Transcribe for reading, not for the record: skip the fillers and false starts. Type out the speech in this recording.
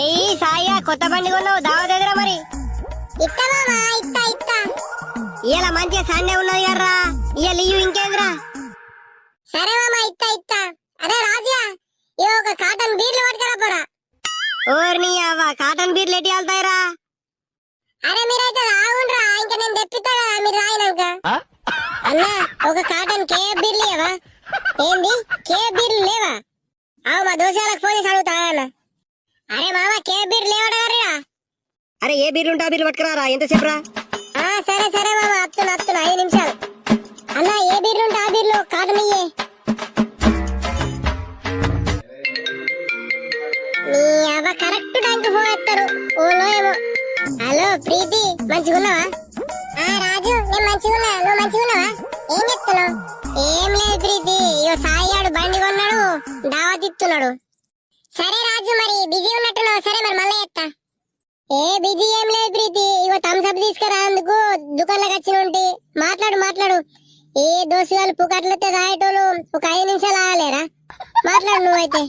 ఏయ్ సాయి కొత్త బండి కొన్నావు దావత్ ఎదురా మరి ఇత్తా మామా ఇత్తా ఇవాళ మంచిగా సండే ఉన్నది కదరా ఇవాళ లీవ్ ఇంకేంద్రా సరే మామా ఇత్తా అరే రాజా ఏ ఒక కాటన్ బీర్లు పట్టుకురా పోరా ఓర్ని అవ్వ కాటన్ బీర్లు ఎట్టి వెళ్తాయిరా అరే మీరైతే రావుండ్రా ఇంకా నేను తెప్పిస్తా కదా మీరు రాయినాక అన్నా ఒక కాటన్ కేఎఫ్ బీర్లు లేవా ఏంది కేఎఫ్ బీర్లు లేవా అవు మా దోశాలకు ఫోన్ చేసి అడుగుతా అన్న అరే మామా కేఎఫ్ బీర్లు లేవడగారా అరే ఏ బీర్లు ఉంటా బీర్లు పట్టుకురారా ఎంతసేపు రా సరే మామా అత్తున్నా 5 నిమిషాలు అన్నా ఏ బీర్లు ఉంటే ఆ బీర్లు కాటన్ ఇయ్యే నీ అవ్వ కరెక్ట్ టైంకి పోయేస్తారు ఓలో ఏమో హలో ప్రీతి మంచిగున్నావా రాజు నేను మంచిగున్నా నువ్వు మంచిగున్నావా ఏం చెప్తున్నావు ఏం లేదు ప్రీతి ఇగో సాయి ఆడు బండి కొన్నాడు దావత్ ఇస్తున్నాడు సరే రాజు మరి బిజీ ఉన్నట్టున్నావు సరే మరి మళ్ళీ చెప్తా ఏ బిజీ ఏం లేదు ప్రీతి ఇగో థమ్స్ అప్ తీసుకురా అందుకు దుకాణంలోకి వచ్చిన ఉంటే మాట్లాడు ఏ దోశ వాళ్ళు పుకట్లయితే రాయటోళ్ళు ఒక 5 నిమిషాలు ఆగలేరా మాట్లాడు నువ్వైతే